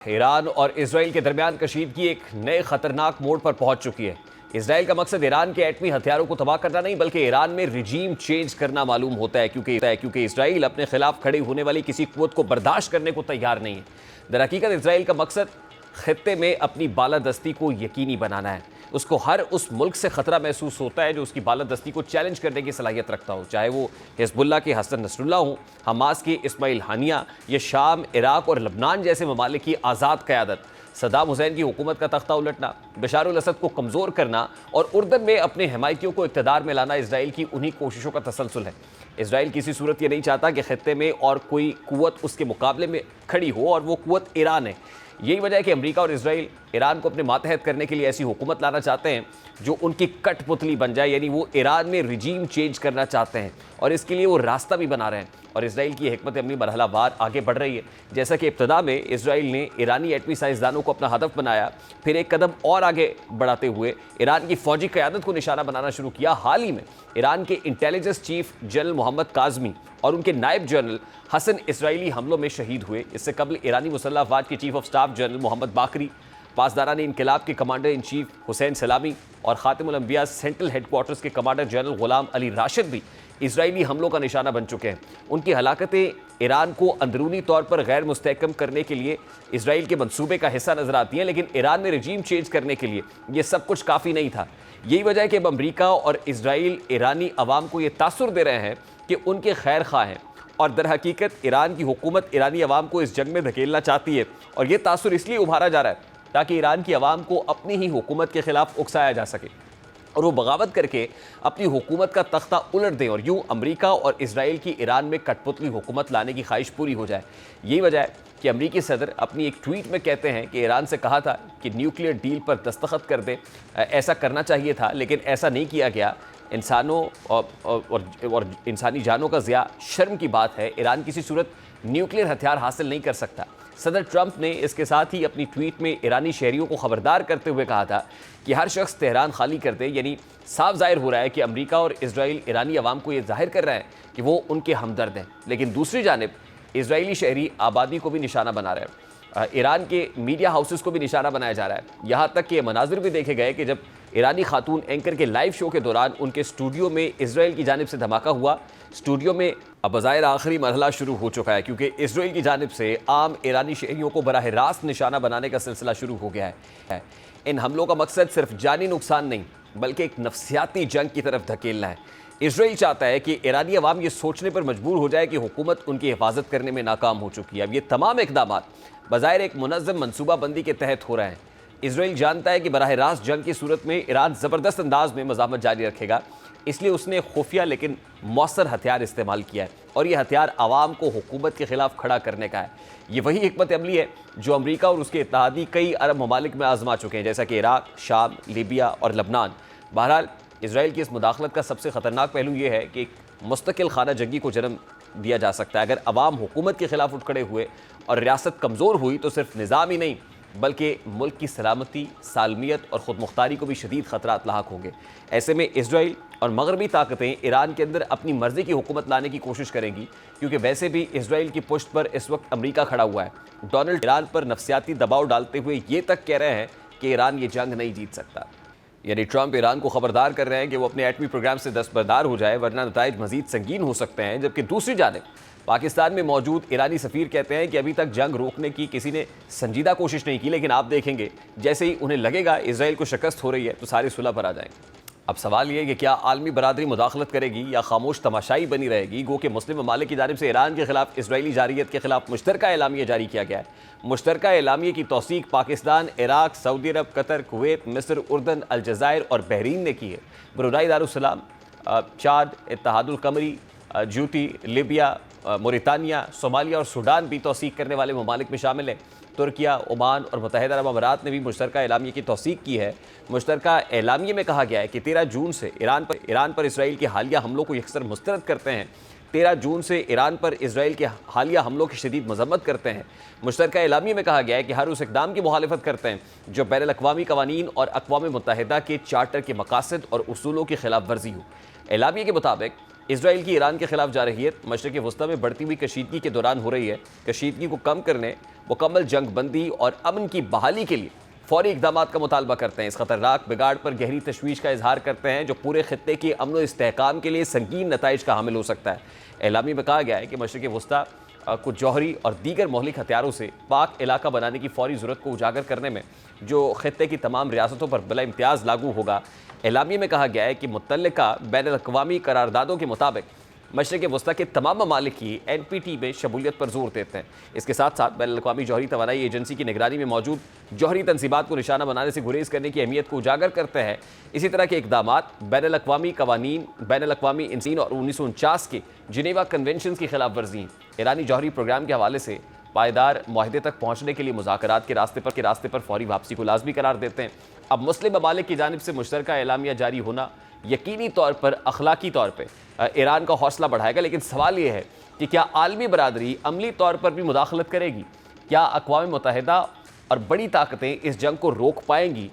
Iran और Israel के दरमियान कशीदगी एक नए खतरनाक मोड़ पर पहुंच चुकी है। इसराइल का मकसद ईरान के एटमी हथियारों को तबाह करना नहीं बल्कि ईरान में रिजीम चेंज करना मालूम होता है क्योंकि इसराइल अपने खिलाफ खड़ी होने वाली किसी कुव्वत को बर्दाश्त करने को तैयार नहीं है। दरहकीकत इसराइल का मकसद खित्ते में अपनी बालादस्ती को यकीनी बनाना है। उसको हर उस मुल्क से खतरा महसूस होता है जो उसकी बालादस्ती को चैलेंज करने की सलाहियत रखता हो, चाहे वो हिजबुल्लाह के हसन नसरुल्लाह हो, हमास के इस्माइल हानिया या शाम, इराक और लबनान जैसे ममालिक की आज़ाद क़यादत, सद्दाम हुसैन की हुकूमत का तख्ता उलटना, बशार अल असद को कमज़ोर करना और उर्दन में अपने हमायतियों को इक़्तिदार में लाना इसराइल की उन्हीं कोशिशों का तसलसल है। इसराइल किसी सूरत ये नहीं चाहता कि खित्ते में और कोई कुव्वत उसके मुकाबले में खड़ी हो और वो कुव्वत ईरान है। यही वजह है कि अमेरिका और इसराइल ईरान को अपने मातहत करने के लिए ऐसी हुकूमत लाना चाहते हैं जो उनकी कठपुतली बन जाए, यानी वो ईरान में रिजीम चेंज करना चाहते हैं और इसके लिए वो रास्ता भी बना रहे हैं। और इसराइल की हिकमत अमली मरहलावार आगे बढ़ रही है। जैसा कि इब्तदा में इसराइल ने ईरानी एटमी साइंसदानों को अपना हदफ बनाया, फिर एक कदम और आगे बढ़ाते हुए ईरान की फौजी क़यादत को निशाना बनाना शुरू किया। हाल ही में ईरान के intelligence chief general Mohammad Kazmi और उनके नायब जनरल हसन इसराइली हमलों में शहीद हुए। इससे कबल ईरानी मुसल्लह अफ़वाज के chief of staff general Mohammad Bagheri, पासदारान इनकलाब के कमांडर इन चीफ हुसैन सलामी और ख़ातिमुल अंबिया सेंट्रल हेडक्वार्टर्स के कमांडर जनरल ग़ुलाम अली राशिद भी इसराइली हमलों का निशाना बन चुके हैं। उनकी हलाकतें ईरान को अंदरूनी तौर पर गैर मुस्तहकम करने के लिए इसराइल के मंसूबे का हिस्सा नजर आती हैं, लेकिन ईरान में रजीम चेंज करने के लिए ये सब कुछ काफ़ी नहीं था। यही वजह है कि अब अमरीका और इसराइल ईरानी अवाम को ये तासुर दे रहे हैं कि उनके खैर खा हैं और दर हकीकत ईरान की हुकूमत ईरानी अवाम को इस जंग में धकेलना चाहती है। और ये तासुर इसलिए उभारा जा रहा है ताकि ईरान की अवाम को अपनी ही हुकूमत के खिलाफ उकसाया जा सके और वो बगावत करके अपनी हुकूमत का तख्ता उलट दें और यूं अमेरिका और इसराइल की ईरान में कठपुतली हुकूमत लाने की ख्वाहिश पूरी हो जाए। यही वजह है कि अमरीकी सदर अपनी एक ट्वीट में कहते हैं कि ईरान से कहा था कि न्यूक्लियर डील पर दस्तखत कर दे, ऐसा करना चाहिए था लेकिन ऐसा नहीं किया गया। इंसानों और इंसानी जानों का ज़िया शर्म की बात है। ईरान किसी सूरत न्यूक्लियर हथियार हासिल नहीं कर सकता। सदर ट्रंप ने इसके साथ ही अपनी ट्वीट में ईरानी शहरियों को खबरदार करते हुए कहा था कि हर शख्स तेहरान खाली कर दे, यानी साफ जाहिर हो रहा है कि अमेरिका और इसराइल ईरानी अवाम को ये जाहिर कर रहे हैं कि वो उनके हमदर्द हैं, लेकिन दूसरी जानिब इसराइली शहरी आबादी को भी निशाना बना रहे हैं। ईरान के मीडिया हाउसेस को भी निशाना बनाया जा रहा है। यहाँ तक कि ये मनाजिर भी देखे गए कि जब ईरानी खातून एंकर के लाइव शो के दौरान उनके स्टूडियो में इसराइल की जानिब से धमाका हुआ। स्टूडियो में अब बज़ाहिर आखिरी मरहला शुरू हो चुका है क्योंकि इसराइल की जानिब से आम ईरानी शहरियों को बराह रास्त निशाना बनाने का सिलसिला शुरू हो गया है। इन हमलों का मकसद सिर्फ जानी नुकसान नहीं बल्कि एक नफ्सियाती जंग की तरफ धकेलना है। इसराइल चाहता है कि ईरानी अवाम ये सोचने पर मजबूर हो जाए कि हुकूमत उनकी हिफाजत करने में नाकाम हो चुकी है। अब ये तमाम इक़दाम बज़ाहिर एक मुनज़्ज़म मनसूबाबंदी के तहत हो रहे हैं। इसराइल जानता है कि बराह रास्त जंग की सूरत में ईरान ज़बरदस्त अंदाज में मज़ाहमत जारी रखेगा, इसलिए उसने खुफिया लेकिन मौसर हथियार इस्तेमाल किया है और ये हथियार आवाम को हुकूमत के खिलाफ खड़ा करने का है। ये वही हिकमत अमली है जो अमरीका और उसके इत्तेहादी कई अरब ममालिक में आजमा चुके हैं, जैसा कि इराक, शाम, लीबिया और लबनान। बहरहाल इसराइल की इस मुदाखलत का सबसे ख़तरनाक पहलू ये है कि एक मुस्तकिल खाना जंगी को जन्म दिया जा सकता है। अगर अवाम हुकूमत के खिलाफ उठ खड़े हुए और रियासत कमज़ोर हुई तो सिर्फ निज़ाम ही नहीं बल्कि मुल्क की सलामती, सालमियत और ख़ुद मुख्तारी को भी शदीद ख़तरात लाहक होंगे। ऐसे में इसराइल और मगरबी ताकतें ईरान के अंदर अपनी मर्ज़ी की हुकूमत लाने की कोशिश करेंगी क्योंकि वैसे भी इसराइल की पुश्त पर इस वक्त अमेरिका खड़ा हुआ है। डोनाल्ड ईरान पर नफ्सियाती दबाव डालते हुए ये तक कह रहे हैं कि ईरान ये जंग नहीं जीत सकता। यानी ट्रंप ईरान को खबरदार कर रहे हैं कि वो अपने एटमी प्रोग्राम से दस्तबरदार हो जाए वरना नताइज मज़ीद संगीन हो सकते हैं। जबकि दूसरी जानिब पाकिस्तान में मौजूद ईरानी सफ़ीर कहते हैं कि अभी तक जंग रोकने की किसी ने संजीदा कोशिश नहीं की, लेकिन आप देखेंगे जैसे ही उन्हें लगेगा इसराइल को शिकस्त हो रही है तो सारे सुलह पर आ जाएंगे। अब सवाल ये कि क्या आलमी बरादरी मुदाखलत करेगी या खामोश तमाशाई बनी रहेगी। गो कि मुस्लिम ममालिक की जानिब से ईरान के खिलाफ इसराइली जारियत के खिलाफ मुश्तरका एलामिया जारी किया गया है। मुश्तरका एलामिया की तौसीक पाकिस्तान, इराक, सऊदी अरब, कतर, कुवैत, मिस्र, उर्दन, अलजज़ायर और बहरीन ने की है। ब्रुनाई दारुस्सलाम, चाद, इत्तेहादुल कमरी, जूटी, लीबिया, मोरितानिया, सोमालिया और सूडान भी तौसीक करने वाले ममालिक में शामिल हैं। तुर्किया, ओमान और मुत्तहिदा अरब अमारात ने भी मुश्तरका एलामिया की तौसीक की है। मुश्तरका एलामिया में कहा गया है कि 13 जून से ईरान पर इसराइल के हालिया हमलों को यकसर मुस्तरद करते हैं। 13 जून से ईरान पर इसराइल के हालिया हमलों की शदीद मजम्मत करते हैं। मुश्तरका एलामिया में कहा गया है कि हर उस इक़दाम की मुखालिफत करते हैं जो बैनुल-अक़वामी कवानीन और अक़वाम मुत्तहिदा के चार्टर के मकासद और उसूलों की खिलाफ वर्जी हो। एलामिया के मुताबिक इसराइल की ईरान के खिलाफ जारहियत मशरिक़ वस्ती में बढ़ती हुई कशीदगी के दौरान हो रही है। कशीदगी को कम करने, मुकम्मल जंग बंदी और अमन की बहाली के लिए फौरी इक़दाम का मुतालबा करते हैं। इस खतरनाक बिगाड़ पर गहरी तशवीश का इजहार करते हैं जो पूरे खित्ते के अमन और इस्तेहकाम के लिए संगीन नताइज का हामिल हो सकता है। एलामी में कहा गया है कि मशरिक़ वस्ती को जौहरी और दीगर मौलिक हथियारों से पाक इलाका बनाने की फौरी ज़रूरत को उजागर करने में जो खित्ते की तमाम रियासतों पर बिला इम्तियाज़ लागू होगा। एलामी में कहा गया है कि मुत्तल्लिका बैनुल-अक़वामी करारदादों के मुताबिक मशरिक़ वस्ती के तमाम ममालिक की NPT में शमूलियत पर जोर देते हैं। इसके साथ साथ बैनुल-अक़वामी जौहरी तवानाई एजेंसी की निगरानी में मौजूद जौहरी तनसीबात को निशाना बनाने से गुरेज करने की अहमियत को उजागर करते हैं। इसी तरह के इक़दाम बैनुल-अक़वामी कवानीन, बैनुल-अक़वामी इंसान और 1949 के जिनेवा कन्वेंशन की खिलाफ वर्जी ईरानी जौहरी प्रोग्राम के हवाले से पायदार मुआहदे तक पहुँचने के लिए मुज़ाकरात के रास्ते पर फौरी वापसी को लाजमी करार देते हैं। अब मुस्लिम ममालिक की जानिब से मुश्तरका एलामिया जारी होना यकीनी तौर पर अखलाकी तौर पर ईरान का हौसला बढ़ाएगा, लेकिन सवाल ये है कि क्या आलमी बरादरी अमली तौर पर भी मुदाखलत करेगी? क्या अक़वाम मुत्तहिदा और बड़ी ताकतें इस जंग को रोक पाएंगी?